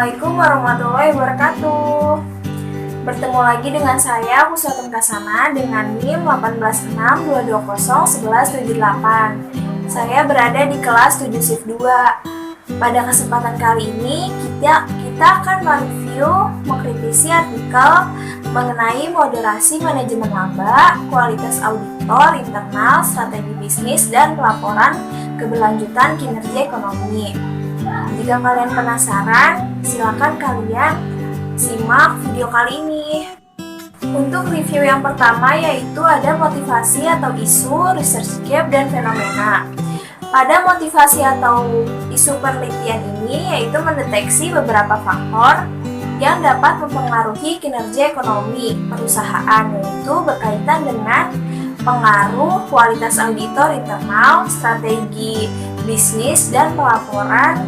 Assalamualaikum warahmatullahi wabarakatuh. Bertemu lagi dengan saya, Pusatun Kasana, dengan NIM 18622011178. Saya berada di kelas 7 Shift 2. Pada kesempatan kali ini, kita akan mengkritisi artikel mengenai moderasi manajemen laba, kualitas auditor internal, strategi bisnis, dan pelaporan keberlanjutan kinerja ekonomi. Jika kalian penasaran, silakan kalian simak video kali ini. Untuk review yang pertama yaitu ada motivasi atau isu, research gap, dan fenomena. Pada motivasi atau isu penelitian ini yaitu mendeteksi beberapa faktor yang dapat mempengaruhi kinerja ekonomi perusahaan, yaitu berkaitan dengan pengaruh kualitas auditor internal, strategi bisnis, dan pelaporan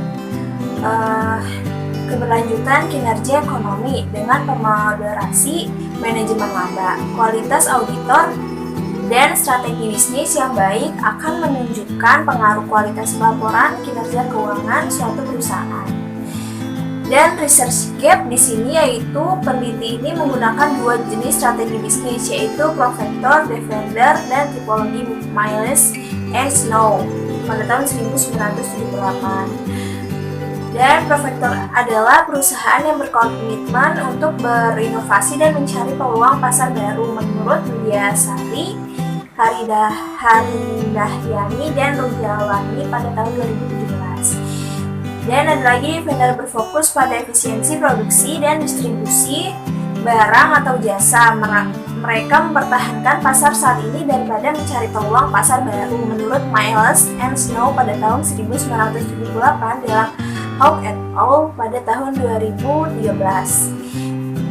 keberlanjutan kinerja ekonomi dengan pemoderasi manajemen laba. Kualitas auditor dan strategi bisnis yang baik akan menunjukkan pengaruh kualitas pelaporan kinerja keuangan suatu perusahaan. Dan research gap di sini yaitu peneliti ini menggunakan dua jenis strategi bisnis, yaitu Profector, Defender, dan tipologi Miles and Snow pada tahun 1978. Dan Profector adalah perusahaan yang berkomitmen untuk berinovasi dan mencari peluang pasar baru menurut Widya Sari, Harindahyani, dan Rujalani pada tahun 2017. Dan ada lagi Defender berfokus pada efisiensi produksi dan distribusi barang atau jasa. Mereka mempertahankan pasar saat ini daripada mencari peluang pasar baru menurut Miles and Snow pada tahun 1978 dalam Hawk et al. Pada tahun 2013.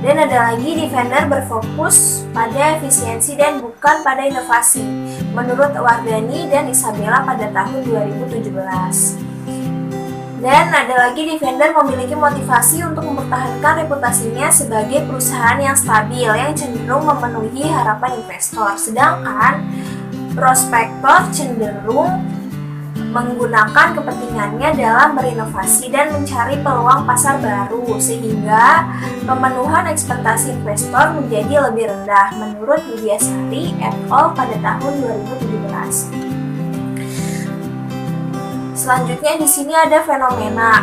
Dan ada lagi Defender berfokus pada efisiensi dan bukan pada inovasi menurut Wardani dan Isabella pada tahun 2017. Dan ada lagi Defender memiliki motivasi untuk mempertahankan reputasinya sebagai perusahaan yang stabil yang cenderung memenuhi harapan investor, sedangkan Prospektor cenderung menggunakan kepentingannya dalam berinovasi dan mencari peluang pasar baru, sehingga pemenuhan ekspektasi investor menjadi lebih rendah menurut Widya Sari et al. Pada tahun 2017. Selanjutnya di sini ada fenomena,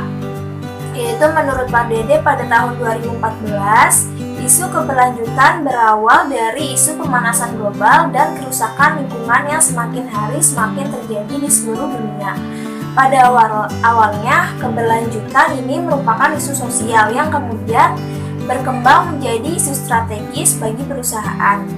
yaitu menurut Pak Dede pada tahun 2014, isu keberlanjutan berawal dari isu pemanasan global dan kerusakan lingkungan yang semakin hari semakin terjadi di seluruh dunia. Pada awalnya, keberlanjutan ini merupakan isu sosial yang kemudian berkembang menjadi isu strategis bagi perusahaan.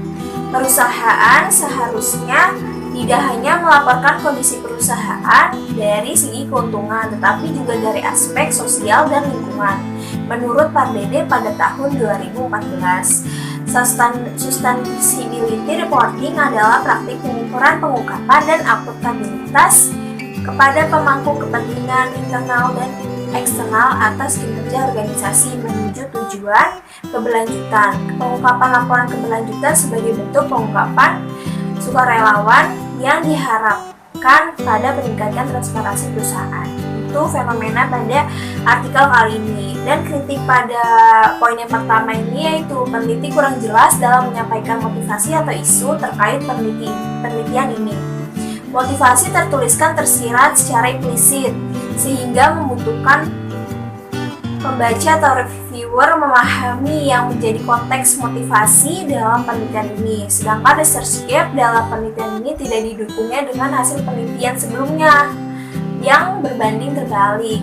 Perusahaan seharusnya tidak hanya melaporkan kondisi perusahaan dari segi keuntungan, tetapi juga dari aspek sosial dan lingkungan. Menurut Pak Dede pada tahun 2014, sustainability reporting adalah praktik pengukuran pengungkapan dan akuntabilitas kepada pemangku kepentingan internal dan eksternal atas kinerja organisasi menuju tujuan keberlanjutan. Pengungkapan laporan keberlanjutan sebagai bentuk pengungkapan sukarelawan yang diharapkan pada peningkatan transparansi perusahaan. Itu fenomena pada artikel kali ini. Dan kritik pada poin yang pertama ini yaitu peneliti kurang jelas dalam menyampaikan motivasi atau isu terkait penelitian ini. Motivasi tertuliskan tersirat secara implisit sehingga membutuhkan pembaca atau reviewer memahami yang menjadi konteks motivasi dalam penelitian ini. Sedangkan research gap dalam penelitian ini tidak didukungnya dengan hasil penelitian sebelumnya yang berbanding terbalik.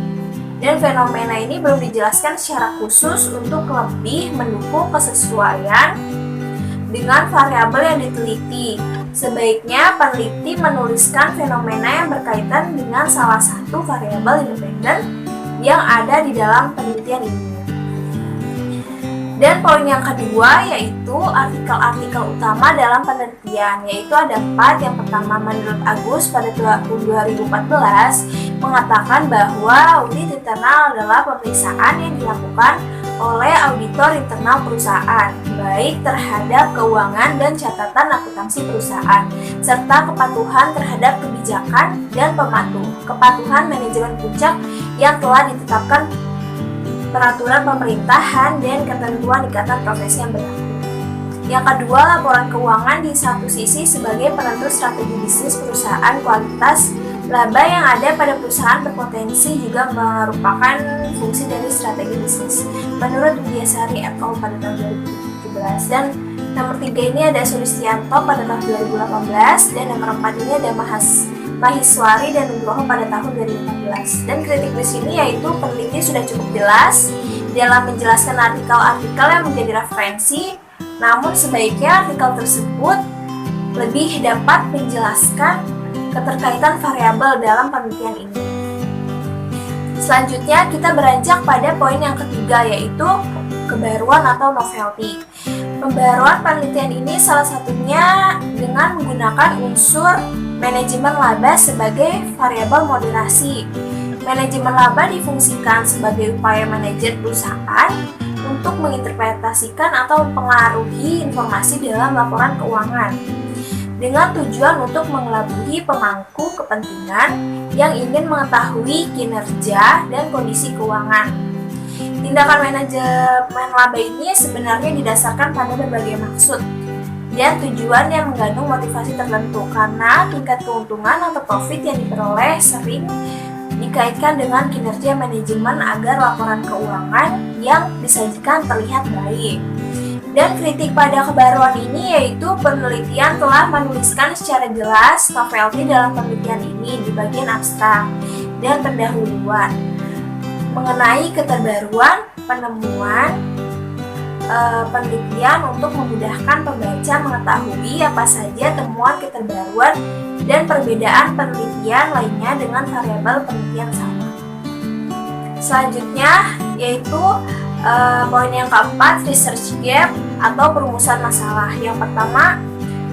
Dan fenomena ini belum dijelaskan secara khusus untuk lebih mendukung kesesuaian dengan variabel yang diteliti. Sebaiknya peneliti menuliskan fenomena yang berkaitan dengan salah satu variabel independen yang ada di dalam penelitian ini. Dan poin yang kedua yaitu artikel-artikel utama dalam penelitian, yaitu ada 4. Yang pertama, menurut Agus pada tahun 2014 mengatakan bahwa audit internal adalah pemeriksaan yang dilakukan oleh auditor internal perusahaan, baik terhadap keuangan dan catatan akuntansi perusahaan, serta kepatuhan terhadap kebijakan dan kepatuhan manajemen puncak yang telah ditetapkan peraturan pemerintahan, dan ketentuan ikatan profesi yang berlaku. Yang kedua, laporan keuangan di satu sisi sebagai penentu strategi bisnis perusahaan, kualitas laba yang ada pada perusahaan berpotensi juga merupakan fungsi dari strategi bisnis menurut Widyasari et al. Pada tahun 2017. Dan nomor 3 ini ada Sulistianto pada tahun 2018, dan nomor 4 ini ada Maheswari dan Nugroho pada tahun 2014. Dan kritik di sini yaitu peneliti sudah cukup jelas dalam menjelaskan artikel-artikel yang menjadi referensi, namun sebaiknya artikel tersebut lebih dapat menjelaskan keterkaitan variabel dalam penelitian ini. Selanjutnya kita beranjak pada poin yang ketiga, yaitu kebaruan atau novelty. Pembaruan penelitian ini salah satunya dengan menggunakan unsur manajemen laba sebagai variabel moderasi. Manajemen laba difungsikan sebagai upaya manajer perusahaan untuk menginterpretasikan atau mempengaruhi informasi dalam laporan keuangan dengan tujuan untuk mengelabui pemangku kepentingan yang ingin mengetahui kinerja dan kondisi keuangan. Tindakan manajemen laba ini sebenarnya didasarkan pada berbagai maksud dan tujuan yang mengandung motivasi tertentu, karena tingkat keuntungan atau profit yang diperoleh sering dikaitkan dengan kinerja manajemen agar laporan keuangan yang disajikan terlihat baik. Dan kritik pada kebaruan ini yaitu penelitian telah menuliskan secara jelas novelty dalam penelitian ini di bagian abstrak dan pendahuluan mengenai keterbaruan penemuan penelitian untuk memudahkan pembaca mengetahui apa saja temuan keterbaruan dan perbedaan penelitian lainnya dengan variabel penelitian sama. Selanjutnya yaitu poin yang keempat, research gap atau perumusan masalah. Yang pertama,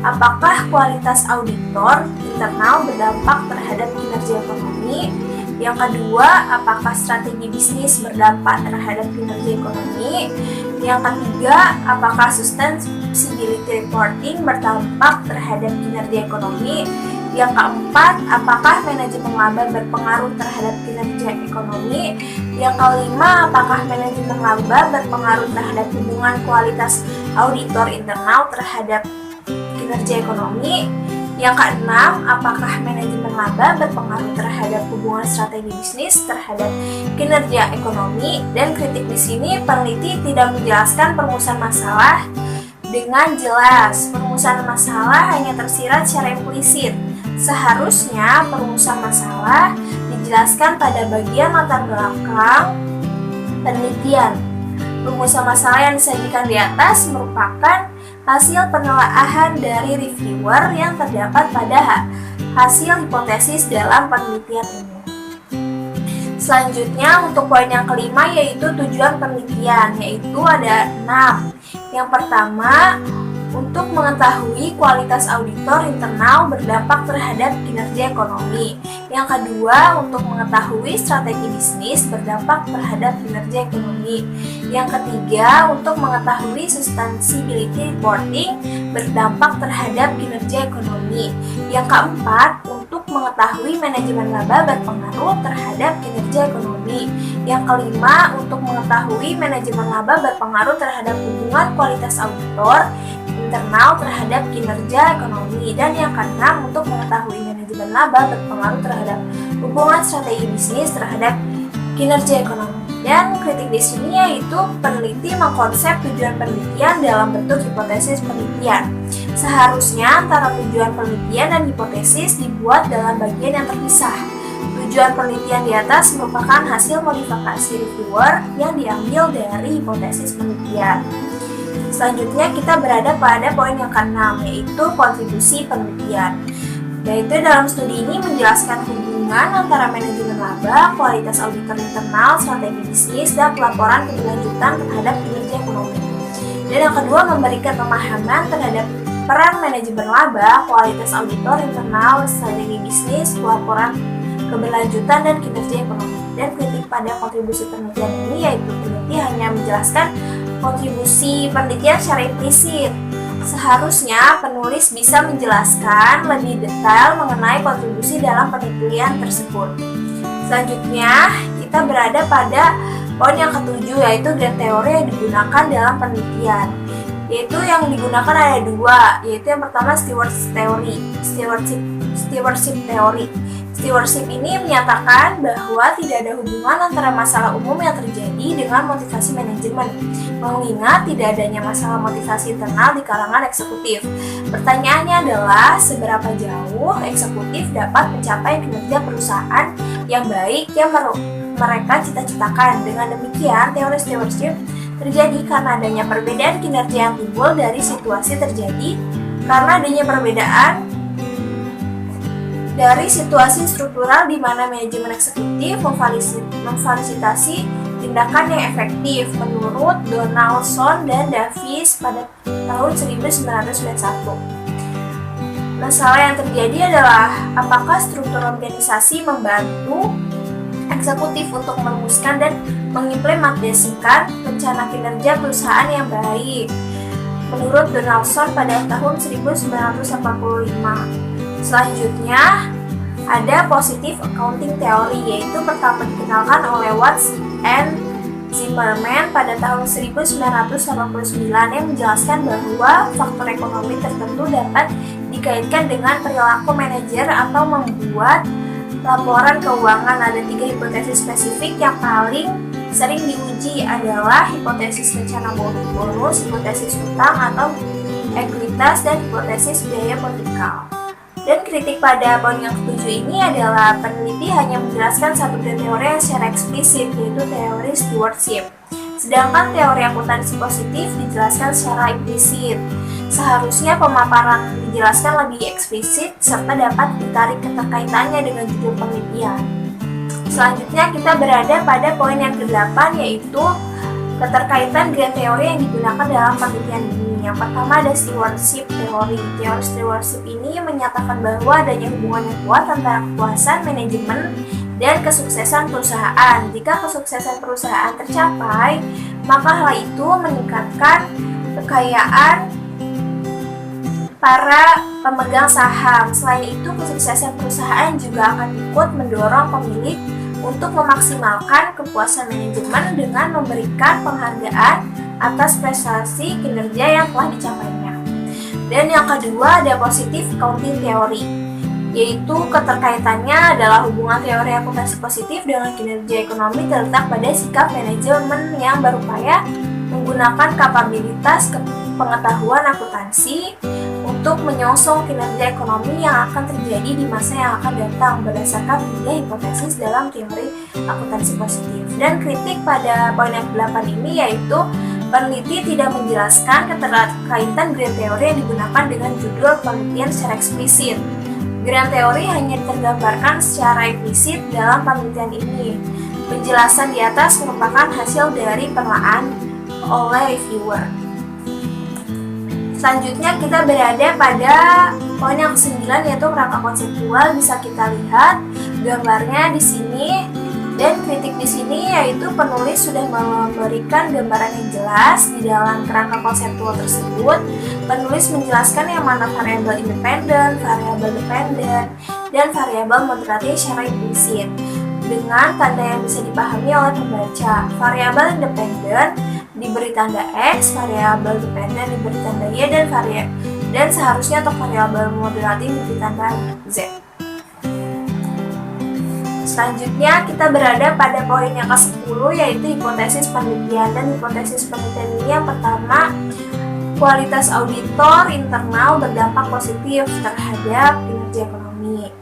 apakah kualitas auditor internal berdampak terhadap kinerja ekonomi? Yang kedua, apakah strategi bisnis berdampak terhadap kinerja ekonomi? Yang ketiga, apakah sustainability reporting berdampak terhadap kinerja ekonomi? Yang keempat, apakah manajemen laba berpengaruh terhadap kinerja ekonomi? Yang kelima, apakah manajemen laba berpengaruh terhadap hubungan kualitas auditor internal terhadap kinerja ekonomi? Yang keenam, apakah manajemen laba berpengaruh terhadap hubungan strategi bisnis terhadap kinerja ekonomi? Dan kritik di sini peneliti tidak menjelaskan perumusan masalah dengan jelas. Perumusan masalah hanya tersirat secara implisit. Seharusnya perumusan masalah dijelaskan pada bagian latar belakang penelitian. Perumusan masalah yang disajikan di atas merupakan hasil penelaahan dari reviewer yang terdapat pada hasil hipotesis dalam penelitian ini. Selanjutnya untuk poin yang kelima yaitu tujuan penelitian, yaitu ada 6. Yang pertama, untuk mengetahui kualitas auditor internal berdampak terhadap kinerja ekonomi. Yang kedua, untuk mengetahui strategi bisnis berdampak terhadap kinerja ekonomi. Yang ketiga, untuk mengetahui sustainability reporting berdampak terhadap kinerja ekonomi. Yang keempat, untuk mengetahui manajemen laba berpengaruh terhadap kinerja ekonomi. Yang kelima, untuk mengetahui manajemen laba berpengaruh terhadap hubungan kualitas auditor internal terhadap kinerja ekonomi. Dan yang keenam, untuk mengetahui manajemen laba berpengaruh terhadap hubungan strategi bisnis terhadap kinerja ekonomi. Dan kritik di sini yaitu peneliti mengkonsep tujuan penelitian dalam bentuk hipotesis penelitian. Seharusnya antara tujuan penelitian dan hipotesis dibuat dalam bagian yang terpisah. Tujuan penelitian di atas merupakan hasil modifikasi reviewer yang diambil dari hipotesis penelitian. Selanjutnya kita berada pada poin yang ke-6 yaitu kontribusi penelitian. Yaitu dalam studi ini menjelaskan hubungan antara manajemen laba, kualitas auditor internal, strategi bisnis, dan pelaporan keberlanjutan terhadap kinerja ekonomi. Dan yang kedua, memberikan pemahaman terhadap peran manajemen laba, kualitas auditor internal, strategi bisnis, pelaporan keberlanjutan, dan kinerja ekonomi. Dan kritik pada kontribusi penelitian ini yaitu peneliti hanya menjelaskan kontribusi penelitian secara implisit. Seharusnya penulis bisa menjelaskan lebih detail mengenai kontribusi dalam penelitian tersebut. Selanjutnya, kita berada pada Poin yang ketujuh yaitu grand teori yang digunakan dalam penelitian. Yaitu yang digunakan ada dua, yaitu yang pertama stewardship theory. Stewardship ini menyatakan bahwa tidak ada hubungan antara masalah umum yang terjadi dengan motivasi manajemen, mengingat tidak adanya masalah motivasi internal di kalangan eksekutif. Pertanyaannya adalah seberapa jauh eksekutif dapat mencapai kinerja perusahaan yang baik yang mereka cita-citakan. Dengan demikian, teori stewardship terjadi karena adanya perbedaan kinerja yang timbul dari situasi terjadi karena adanya perbedaan dari situasi struktural di mana manajemen eksekutif memfasilitasi tindakan yang efektif menurut Donaldson dan Davis pada tahun 1991. Masalah yang terjadi adalah apakah struktur organisasi membantu eksekutif untuk merumuskan dan mengimplementasikan rencana kinerja perusahaan yang baik. Menurut Donaldson pada tahun 1985. Selanjutnya, ada positive accounting theory, yaitu pertama dikenalkan oleh Watts and Zimmerman pada tahun 1989 yang menjelaskan bahwa faktor ekonomi tertentu dapat dikaitkan dengan perilaku manajer atau membuat laporan keuangan. Ada 3 hipotesis spesifik yang paling sering diuji adalah hipotesis rencana bonus, hipotesis utang atau ekuitas, dan hipotesis biaya politikal. Dan kritik pada poin yang ketujuh ini adalah peneliti hanya menjelaskan satu teori yang secara eksplisit, yaitu teori stewardship. Sedangkan teori akuntansi positif dijelaskan secara implisit. Seharusnya pemaparan dijelaskan lebih eksplisit serta dapat ditarik keterkaitannya dengan judul penelitian. Selanjutnya kita berada pada poin yang ke-8, yaitu keterkaitan grand teori yang digunakan dalam penelitian ini. Yang pertama ada stewardship theory. Teori stewardship ini menyatakan bahwa adanya hubungan yang kuat antara kepuasan manajemen dan kesuksesan perusahaan. Jika kesuksesan perusahaan tercapai, maka hal itu meningkatkan kekayaan para pemegang saham. Selain itu, kesuksesan perusahaan juga akan ikut mendorong pemilik untuk memaksimalkan kepuasan manajemen dengan memberikan penghargaan atas prestasi kinerja yang telah dicapainya. Dan yang kedua ada positive accounting theory, yaitu keterkaitannya adalah hubungan teori akuntansi positif dengan kinerja ekonomi terletak pada sikap manajemen yang berupaya menggunakan kapabilitas pengetahuan akuntansi untuk menyongsong kinerja ekonomi yang akan terjadi di masa yang akan datang berdasarkan 3 hipotesis dalam teori akuntansi positif. Dan kritik pada poin yang ke-8 ini yaitu peneliti tidak menjelaskan keterkaitan grand teori yang digunakan dengan judul penelitian secara eksplisit. Grand teori hanya tergambarkan secara implisit dalam penelitian ini. Penjelasan di atas merupakan hasil dari penelaahan oleh reviewer. Selanjutnya kita berada pada poin yang ke-9, yaitu kerangka konseptual. Bisa kita lihat gambarnya di sini. Dan kritik di sini yaitu penulis sudah memberikan gambaran yang jelas di dalam kerangka konseptual tersebut. Penulis menjelaskan yang mana variabel independen, variabel dependen, dan variabel moderasi secara implisit dengan tanda yang bisa dipahami oleh pembaca. Variabel independen diberi tanda X, variabel dependen diberi tanda Y, dan seharusnya untuk variabel moderatif diberi tanda Z. Selanjutnya kita berada pada poin yang ke-10, yaitu hipotesis penelitian. Dan hipotesis penelitian ini yang pertama, kualitas auditor internal berdampak positif terhadap kinerja ekonomi.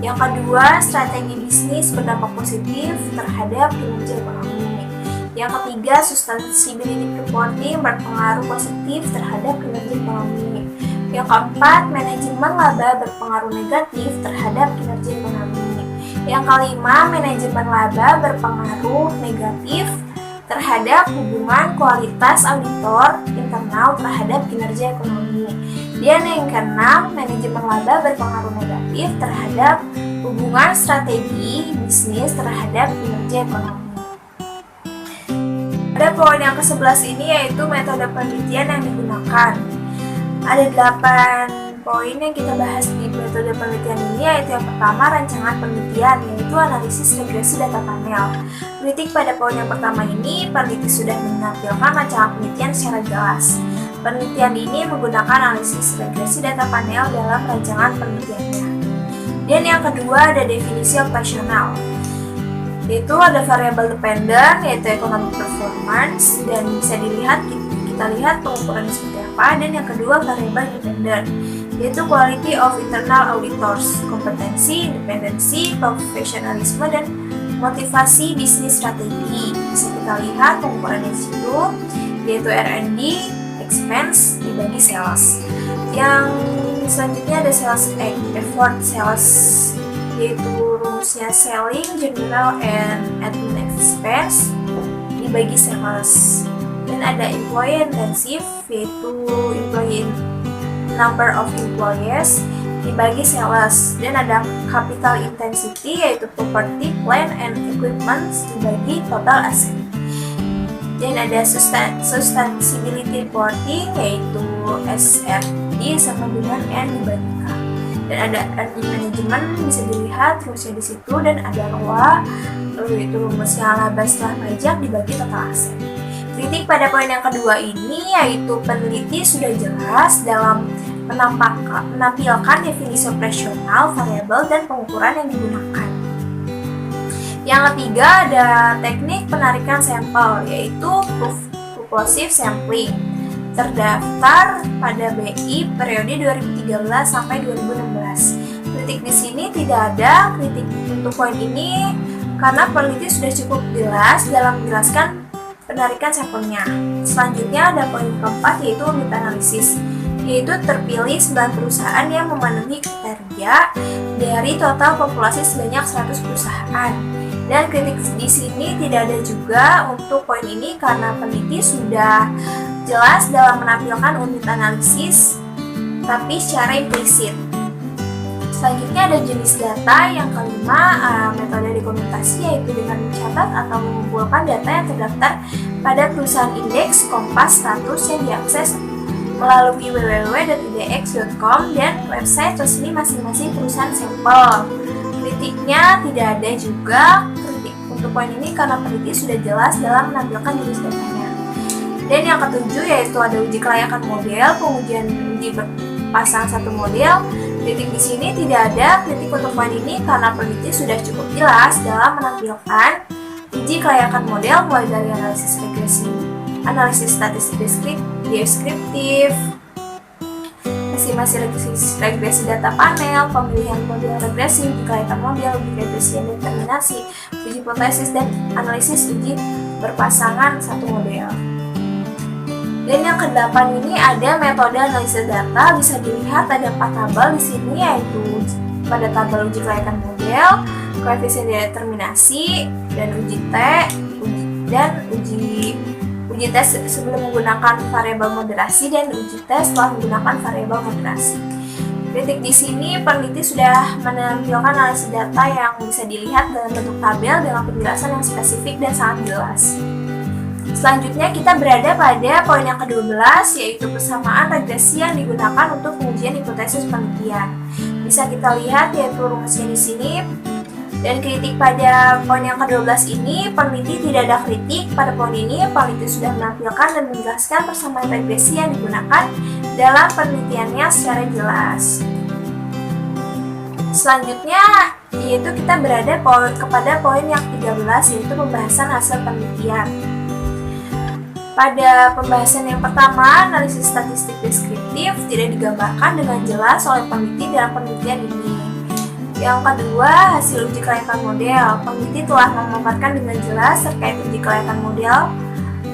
Yang kedua, strategi bisnis berdampak positif terhadap kinerja ekonomi. Yang ketiga, sustainability reporting berpengaruh positif terhadap kinerja ekonomi. Yang keempat, manajemen laba berpengaruh negatif terhadap kinerja ekonomi. Yang kelima, manajemen laba berpengaruh negatif terhadap hubungan kualitas auditor internal terhadap kinerja ekonomi. Dan yang keenam, manajemen laba berpengaruh negatif terhadap hubungan strategi bisnis terhadap kinerja ekonomi. Pada poin yang ke-11 ini yaitu metode penelitian yang digunakan. Ada 8 poin yang kita bahas di metode penelitian ini yaitu yang pertama, rancangan penelitian, yaitu analisis regresi data panel. Kritik pada poin yang pertama ini, peneliti sudah menampilkan rancangan penelitian secara jelas. Penelitian ini menggunakan analisis regresi data panel dalam rancangan penelitiannya. Dan yang kedua ada definisi operasional, yaitu ada variabel dependent, yaitu economic performance, dan bisa dilihat kita lihat pengukurannya seperti apa. Dan yang kedua variabel independent, yaitu quality of internal auditors, kompetensi, independensi, profesionalisme, dan motivasi bisnis strategi. Bisa kita lihat pengukurannya di situ, yaitu R&D, expense dibagi sales. Yang selanjutnya ada sales effort sales, yaitu rumusnya selling, general, and admin expense dibagi sales. Dan ada employee intensive, yaitu employee number of employees dibagi sales. Dan ada capital intensity, yaitu property, plant, and equipment dibagi total asset. Dan ada sustainability reporting, yaitu SRD sama dengan N dibagi K. Dan ada earning management, bisa dilihat rumusnya di situ. Dan ada ROA, yaitu rumusnya laba setelah pajak dibagi total aset. Kritik pada poin yang kedua ini yaitu peneliti sudah jelas dalam menampilkan definisi operasional, variabel, dan pengukuran yang digunakan. Yang ketiga ada teknik penarikan sampel, yaitu purposive sampling, terdaftar pada BI periode 2013 sampai 2016. Kritik di sini tidak ada kritik untuk poin ini karena peneliti sudah cukup jelas dalam menjelaskan penarikan sampelnya. Selanjutnya ada poin keempat, yaitu unit analisis, yaitu terpilih 9 perusahaan yang memenuhi kriteria dari total populasi sebanyak 100 perusahaan. Dan kritik di sini tidak ada juga untuk poin ini karena peneliti sudah jelas dalam menampilkan unit analisis tapi secara implisit. Selanjutnya ada jenis data. Yang kelima, metode dokumentasi, yaitu dengan mencatat atau mengumpulkan data yang terdaftar pada perusahaan indeks Kompas status yang diakses melalui www.idx.com dan website resmi masing-masing perusahaan sampel. Kritiknya tidak ada juga kritik untuk poin ini karena peneliti sudah jelas dalam menampilkan jenis datanya. Dan yang ketujuh yaitu ada uji kelayakan model, pengujian uji berpasang satu model. Kritik di sini tidak ada kritik untuk poin ini karena peneliti sudah cukup jelas dalam menampilkan uji kelayakan model mulai dari analisis regresi, analisis statistik deskriptif, estimasi regresi data panel, pemilihan model regresi, uji kelayakan model, uji regresi dan determinasi, uji hipotesis, dan analisis uji berpasangan satu model. Dan yang ke-8 ini ada metode analisis data. Bisa dilihat ada 4 tabel di sini, yaitu pada tabel uji kelayakan model, koefisien determinasi, dan uji T, dan uji tes sebelum menggunakan variabel moderasi, dan uji tes setelah menggunakan variabel moderasi. Kritik di sini peneliti sudah menampilkan analisis data yang bisa dilihat dalam bentuk tabel dengan penjelasan yang spesifik dan sangat jelas. Selanjutnya kita berada pada poin yang ke-12, yaitu persamaan regresi yang digunakan untuk pengujian hipotesis penelitian. Bisa kita lihat yaitu rumusnya di sini. Dan kritik pada poin yang ke-12 ini, peneliti tidak ada kritik pada poin ini. Peneliti sudah menampilkan dan menjelaskan persamaan regresi yang digunakan dalam penelitiannya secara jelas. Selanjutnya yaitu kita berada kepada poin yang 13, yaitu pembahasan hasil penelitian. Pada pembahasan yang pertama, analisis statistik deskriptif tidak digambarkan dengan jelas oleh peneliti dalam penelitian ini. Yang kedua, hasil uji kelayakan model. Peneliti telah memaparkan dengan jelas terkait uji kelayakan model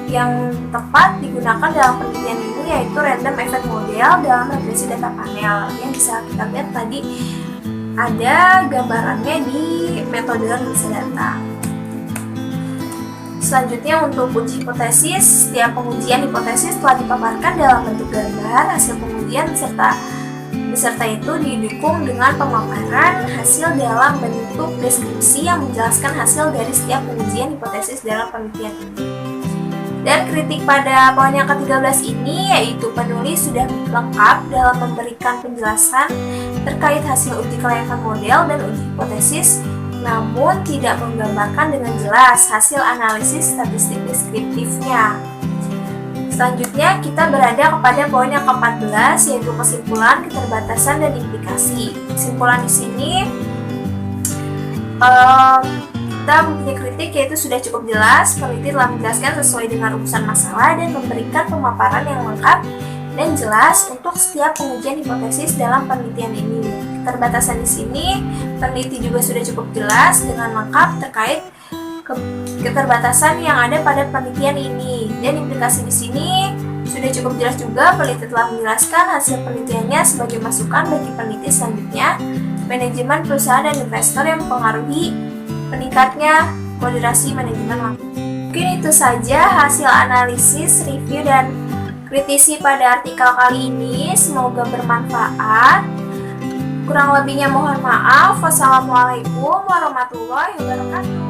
yang tepat digunakan dalam penelitian ini, yaitu random effect model dalam regresi data panel. Yang bisa kita lihat tadi ada gambarannya di metode analisis data. Selanjutnya untuk uji hipotesis, setiap pengujian hipotesis telah dipaparkan dalam bentuk gambar hasil pengujian beserta itu didukung dengan pemaparan hasil dalam bentuk deskripsi yang menjelaskan hasil dari setiap pengujian hipotesis dalam penelitian ini. Dan kritik pada poin yang ke-13 ini yaitu penulis sudah lengkap dalam memberikan penjelasan terkait hasil uji kelayakan model dan uji hipotesis, namun tidak menggambarkan dengan jelas hasil analisis statistik deskriptifnya. Selanjutnya kita berada kepada poin yang ke-14 yaitu kesimpulan, keterbatasan, dan implikasi. Kesimpulan di sini kita mempunyai kritik yaitu sudah cukup jelas, peneliti telah menjelaskan sesuai dengan rumusan masalah dan memberikan pemaparan yang lengkap dan jelas untuk setiap pengujian hipotesis dalam penelitian ini. Keterbatasan di sini peneliti juga sudah cukup jelas dengan lengkap terkait keterbatasan yang ada pada penelitian ini, dan implikasi di sini sudah cukup jelas juga. Peneliti telah menjelaskan hasil penelitiannya sebagai masukan bagi peneliti selanjutnya, manajemen perusahaan dan investor yang mempengaruhi meningkatnya moderasi manajemen waktu. Mungkin itu saja hasil analisis, review, dan kritisi pada artikel kali ini. Semoga bermanfaat. Kurang lebihnya mohon maaf. Wassalamualaikum warahmatullahi wabarakatuh.